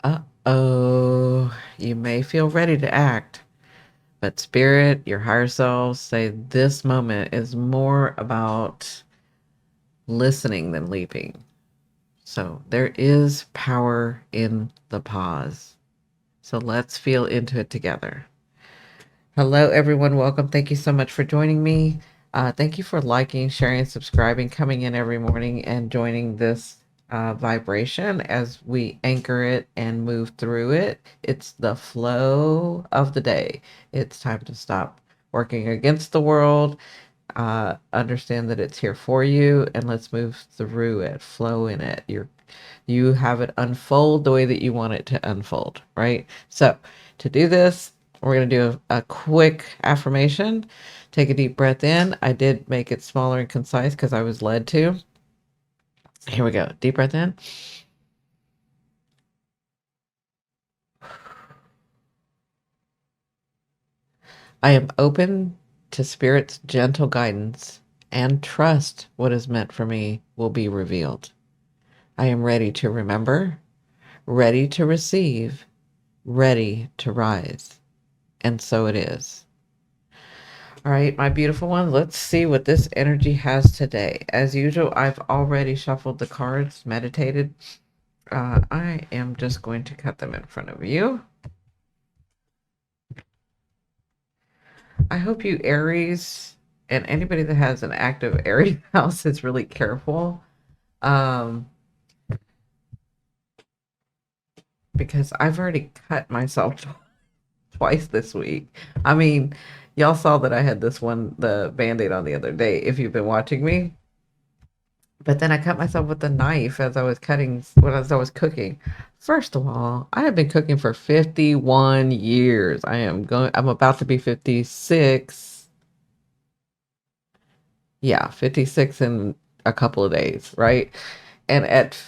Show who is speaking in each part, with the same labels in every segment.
Speaker 1: Uh-oh, you may feel ready to act, but spirit, your higher selves say this moment is more about listening than leaping. So there is power in the pause. So let's feel into it together. Hello, everyone. Welcome. Thank you so much for joining me. Thank you for liking, sharing, subscribing, coming in every morning and joining this vibration as we anchor it and move through it. It's the flow of the day. It's time to stop working against the world. Understand that it's here for you, and let's move through it, flow in it. You have it unfold the way that you want it to unfold, right? So to do this, we're going to do a quick affirmation. Take a deep breath in. I did make it smaller and concise because I was led to. Here we go. Deep breath in. I am open to Spirit's gentle guidance and trust what is meant for me will be revealed. I am ready to remember, ready to receive, ready to rise. And so it is. All right, my beautiful one, let's see what this energy has today. As usual, I've already shuffled the cards, meditated. I am just going to cut them in front of you. I hope you Aries and anybody that has an active Aries house is really careful. Um, because I've already cut myself twice this week. I mean, y'all saw that I had this one, the band-aid on the other day, if you've been watching me. But then I cut myself with the knife as I was cutting, as I was cooking. First of all, I have been cooking for 51 years. I'm about to be 56. Yeah, 56 in a couple of days, right? And at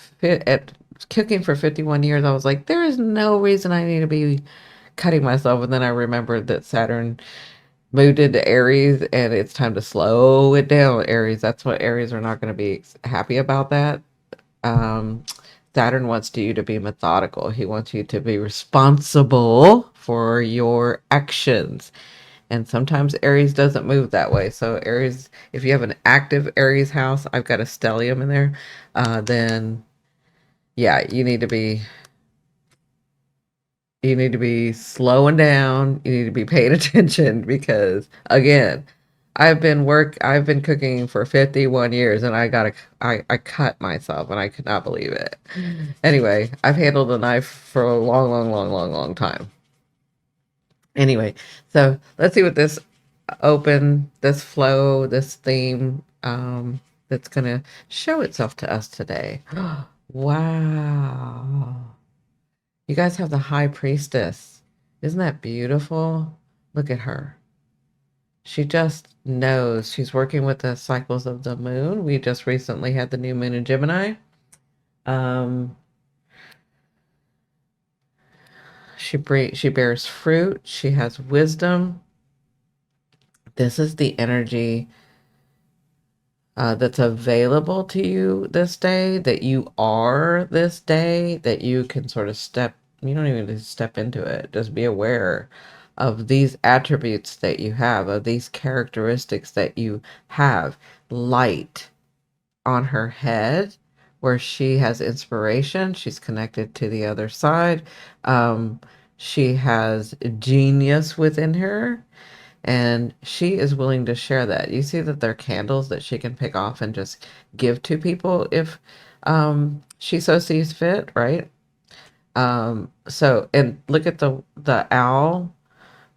Speaker 1: cooking for 51 years, I was like, there is no reason I need to be cutting myself. And then I remembered that Saturn moved into Aries and it's time to slow it down, Aries. That's what Aries are not going to be happy about that. um, Saturn wants you to be methodical. He wants you to be responsible for your actions. And sometimes Aries doesn't move that way. So Aries, if you have an active Aries house, I've got a stellium in there, then yeah, you need to be slowing down. You need to be paying attention because again, I've been cooking for 51 years and I cut myself and I could not believe it. Anyway, I've handled a knife for a long, long, long, long, long time. Anyway, so let's see what this flow, this theme, that's gonna show itself to us today. Wow. You guys have the high priestess. Isn't that beautiful? Look at her. She just knows she's working with the cycles of the moon. We just recently had the new moon in Gemini. Um, she bears fruit. She has wisdom. This is the energy that's available to you this day, that you are this day, that you can sort of you don't even need to step into it. Just be aware of these attributes that you have, of these characteristics that you have. Light on her head, where she has inspiration. She's connected to the other side. Um, she has genius within her and she is willing to share that. You see that there are candles that she can pick off and just give to people if she so sees fit, right? So and look at the owl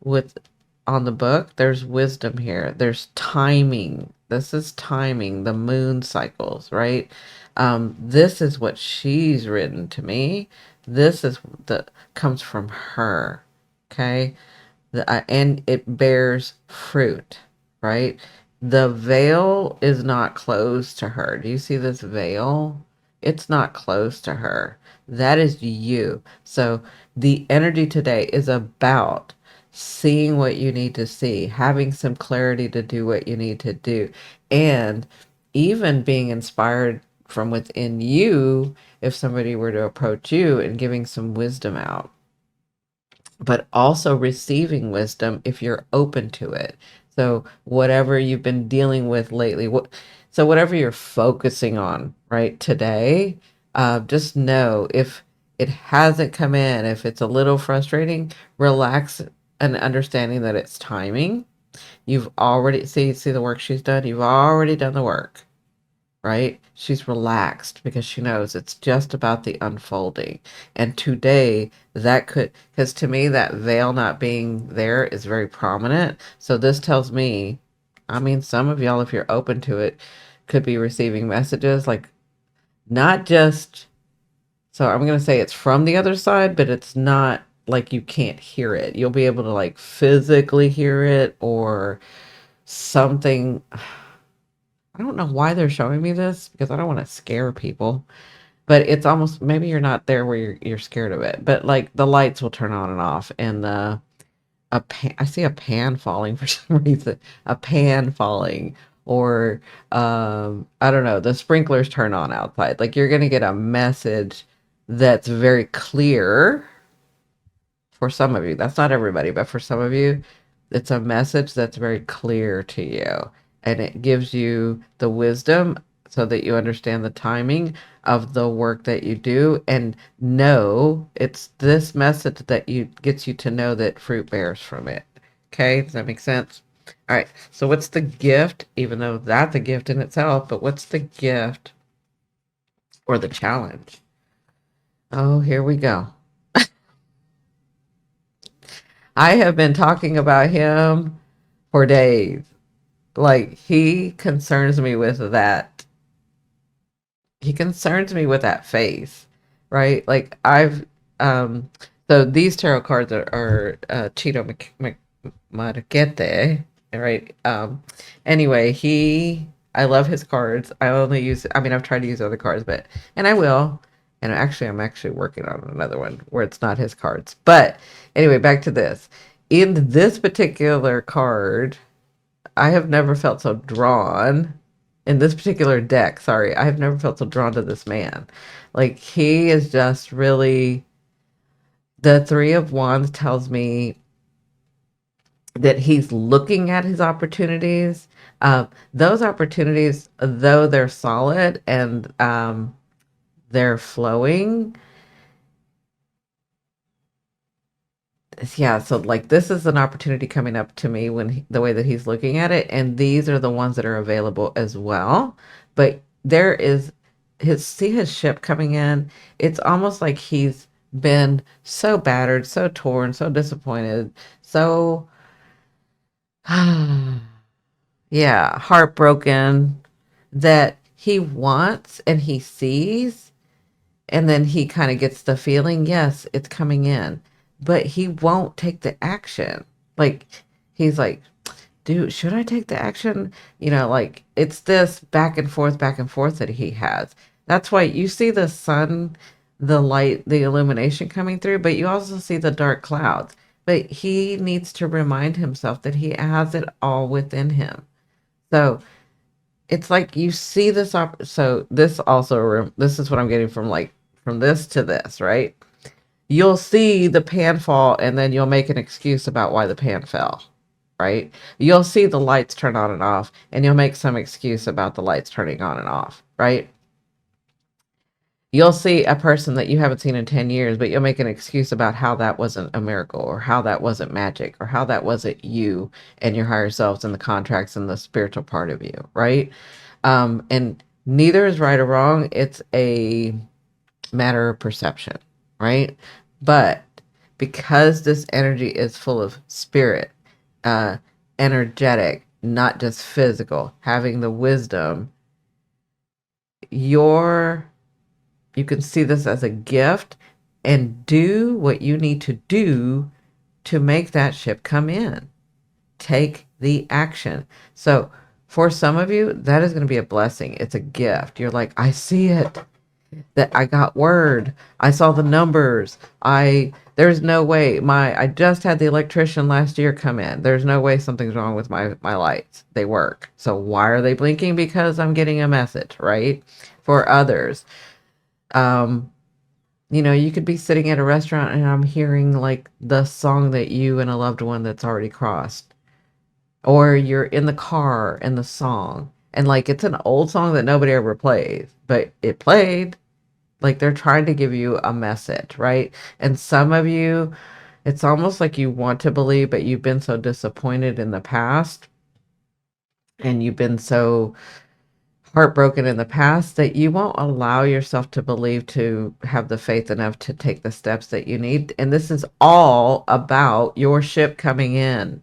Speaker 1: with on the book. There's wisdom here. There's timing. This is timing, the moon cycles, right? This is what she's written to me. This is the comes from her. Okay, and it bears fruit, right? The veil is not closed to her. Do you see this veil? It's not closed to her. That is you. So the energy today is about seeing what you need to see, having some clarity to do what you need to do, and even being inspired from within you if somebody were to approach you and giving some wisdom out, but also receiving wisdom if you're open to it. So whatever you've been dealing with lately, so whatever you're focusing on right today, just know if it hasn't come in, if it's a little frustrating, relax and understanding that it's timing. You've already see the work she's done. You've already done the work, right? She's relaxed because she knows it's just about the unfolding. And today, that could, because to me, that veil not being there is very prominent. So this tells me, I mean, some of y'all, if you're open to it, could be receiving messages like not just, so I'm going to say it's from the other side, but it's not like you can't hear it. You'll be able to like physically hear it or something. I don't know why they're showing me this because I don't want to scare people, but it's almost maybe you're not there where you're scared of it, but like the lights will turn on and off, and I see a pan falling for some reason, a pan falling, or I don't know, the sprinklers turn on outside. Like you're gonna get a message that's very clear for some of you. That's not everybody, but for some of you, it's a message that's very clear to you. And it gives you the wisdom so that you understand the timing of the work that you do and know it's this message that you gets you to know that fruit bears from it. Okay, does that make sense? All right. So what's the gift? Even though that's a gift in itself, but what's the gift or the challenge? Oh, here we go. I have been talking about him for days. Like he concerns me with that. He concerns me with that face, right? Like I've so these tarot cards are Cheeto Marquete, right? Anyway, I love his cards. I only use, I mean, I've tried to use other cards, but, and I will. And actually, I'm actually working on another one where it's not his cards. But anyway, back to this. In this particular card, I have never felt so drawn in this particular deck. Sorry, I have never felt so drawn to this man. Like he is just really, the Three of Wands tells me that he's looking at his opportunities. Those opportunities, though they're solid and they're flowing, yeah, so like this is an opportunity coming up to me when the way that he's looking at it, and these are the ones that are available as well. But there is his ship coming in. It's almost like he's been so battered, so torn, so disappointed, so yeah, heartbroken that he wants and he sees, and then he kind of gets the feeling, yes, it's coming in, but he won't take the action. Like, he's like, dude, should I take the action? You know, like it's this back and forth that he has. That's why you see the sun, the light, the illumination coming through, but you also see the dark clouds. But he needs to remind himself that he has it all within him. So it's like you see this so this also this is what I'm getting from like from this to this, right? You'll see the pan fall and then you'll make an excuse about why the pan fell, right? You'll see the lights turn on and off and you'll make some excuse about the lights turning on and off, right? You'll see a person that you haven't seen in 10 years, but you'll make an excuse about how that wasn't a miracle or how that wasn't magic or how that wasn't you and your higher selves and the contracts and the spiritual part of you, right? And neither is right or wrong. It's a matter of perception, right? But because this energy is full of spirit, energetic, not just physical, having the wisdom, you can see this as a gift and do what you need to do to make that ship come in. Take the action. So for some of you, that is going to be a blessing. It's a gift. You're like, I see it. That I got word. I saw the numbers. There's no way I just had the electrician last year come in. There's no way something's wrong with my lights. They work. So why are they blinking? Because I'm getting a message, right? for others. Um, you could be sitting at a restaurant and I'm hearing like the song that you and a loved one that's already crossed. Or you're in the car and the song. And like it's an old song that nobody ever plays, but it played. Like they're trying to give you a message, right? And some of you, it's almost like you want to believe, but you've been so disappointed in the past and you've been so heartbroken in the past that you won't allow yourself to believe, to have the faith enough to take the steps that you need. And this is all about your ship coming in.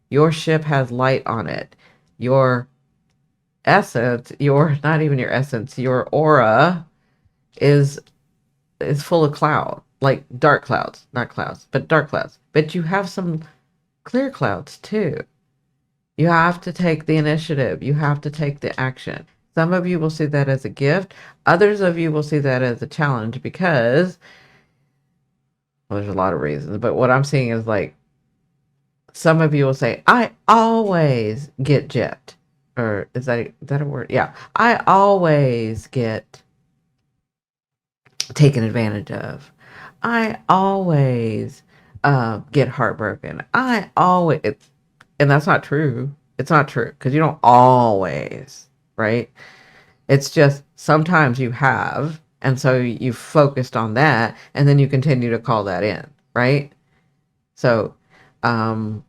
Speaker 1: Your ship has light on it. Your essence, your not even your essence, your aura is full of cloud, like dark clouds, not clouds, but dark clouds. But you have some clear clouds too. You have to take the initiative. You have to take the action. Some of you will see that as a gift. Others of you will see that as a challenge because, well, there's a lot of reasons, but what I'm seeing is like some of you will say, I always get gypped. Or is that a word? Yeah. I always get taken advantage of. I always get heartbroken. And that's not true. It's not true because you don't always, right? It's just sometimes you have, and so you focused on that, and then you continue to call that in, right? So, um,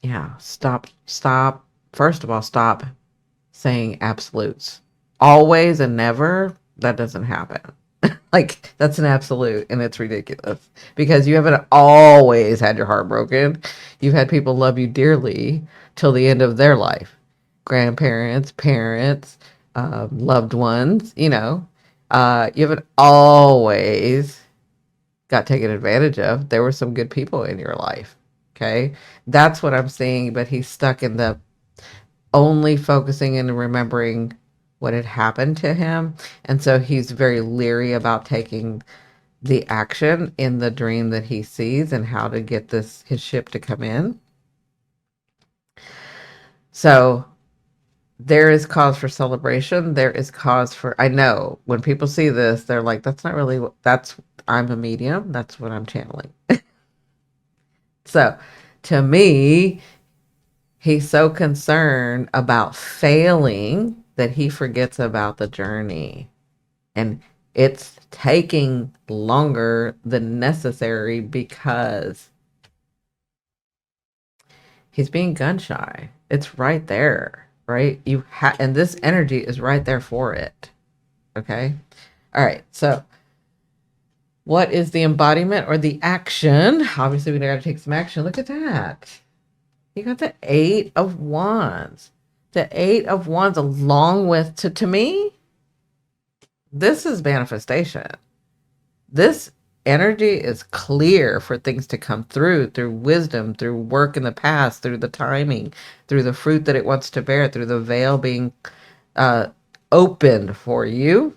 Speaker 1: yeah, stop. First of all, stop saying absolutes. Always and never, that doesn't happen. Like, that's an absolute, and it's ridiculous because you haven't always had your heart broken. You've had people love you dearly till the end of their life. Grandparents, parents, loved ones, you haven't always got taken advantage of. There were some good people in your life. Okay. That's what I'm seeing, but he's stuck in the only focusing and remembering what had happened to him. And so he's very leery about taking the action in the dream that he sees and how to get his ship to come in. So there is cause for celebration. There is cause for, I know when people see this, they're like, that's not really, I'm a medium. That's what I'm channeling. So to me, he's so concerned about failing that he forgets about the journey. And it's taking longer than necessary because he's being gun shy. It's right there, right? And this energy is right there for it. Okay. All right. So what is the embodiment or the action? Obviously, we got to take some action. Look at that. You got the 8 of Wands. The 8 of Wands, along with, to me, this is manifestation. This energy is clear for things to come through wisdom, through work in the past, through the timing, through the fruit that it wants to bear, through the veil being opened for you.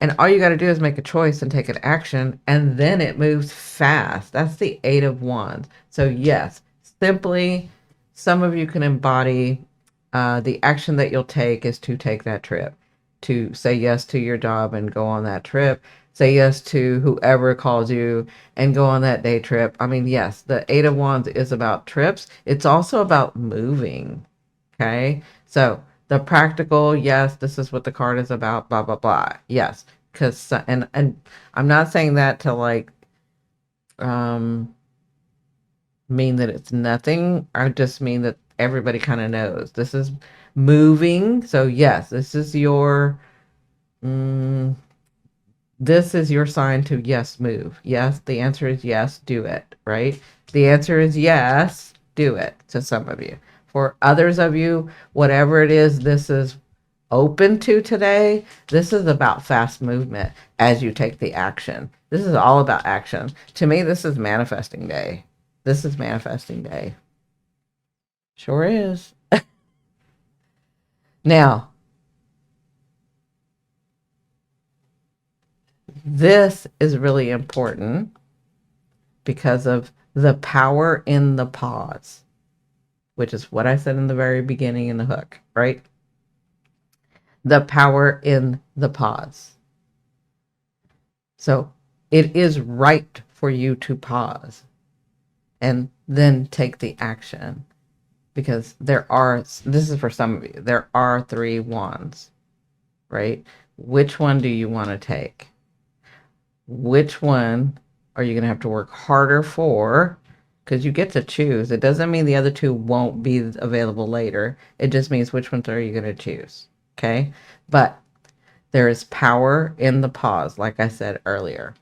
Speaker 1: And all you got to do is make a choice and take an action, and then it moves fast. That's the 8 of Wands. So yes, simply, some of you can embody the action that you'll take is to take that trip, to say yes to your job and go on that trip. Say yes to whoever calls you and go on that day trip. I mean, yes, the 8 of Wands is about trips. It's also about moving. Okay. So the practical, yes, this is what the card is about, blah, blah, blah. Yes. Because, and I'm not saying that to like, mean that it's nothing. I just mean that everybody kind of knows this is moving. So yes, this is your sign to yes, move. Yes, the answer is yes, do it, right? The answer is yes, do it to some of you. For others of you, whatever it is, this is open to today. This is about fast movement as you take the action. This is all about action. To me, this is manifesting day. This is manifesting day. Sure is. Now, this is really important because of the power in the pause, which is what I said in the very beginning in the hook, right? The power in the pause. So it is right for you to pause and then take the action, because this is for some of you, there are 3 wands, right? Which one do you want to take? Which one are you going to have to work harder for? Because you get to choose. It doesn't mean the other 2 won't be available later. It just means which ones are you going to choose. Okay. But there is power in the pause, like I said earlier.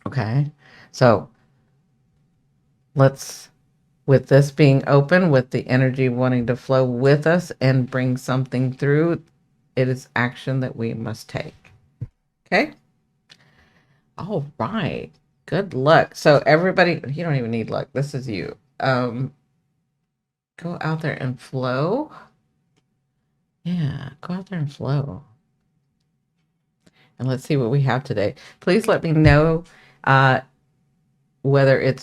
Speaker 1: Okay. So let's, with this being open, with the energy wanting to flow with us and bring something through, it is action that we must take. Okay. All right. Good luck. So everybody, you don't even need luck. This is you. Go out there and flow. Yeah, go out there and flow. And let's see what we have today. Please let me know whether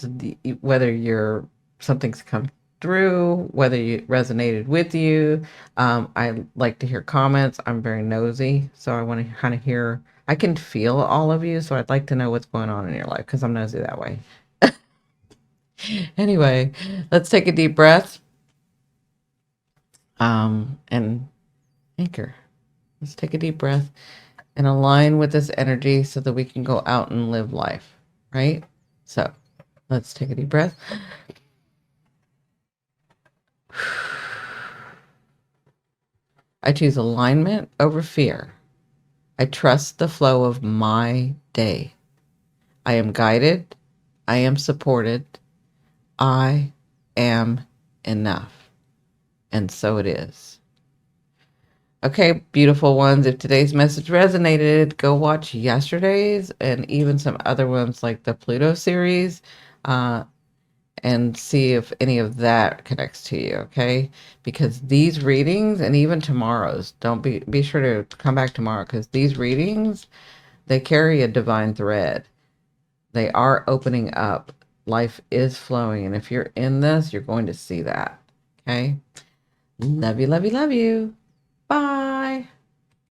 Speaker 1: whether you're something's come through, whether it resonated with you. I like to hear comments. I'm very nosy, so I want to kind of hear. I can feel all of you, so I'd like to know what's going on in your life because I'm nosy that way. Anyway, let's take a deep breath. And anchor. Let's take a deep breath and align with this energy so that we can go out and live life, right? So let's take a deep breath. I choose alignment over fear. I trust the flow of my day. I am guided. I am supported. I am enough. And so it is. Okay, beautiful ones. If today's message resonated, go watch yesterday's and even some other ones like the Pluto series, and see if any of that connects to you. Okay, because these readings and even tomorrow's, don't be sure to come back tomorrow, because these readings, they carry a divine thread. They are opening up. Life is flowing, and if you're in this, you're going to see that. Okay, love you, love you, love you. Bye.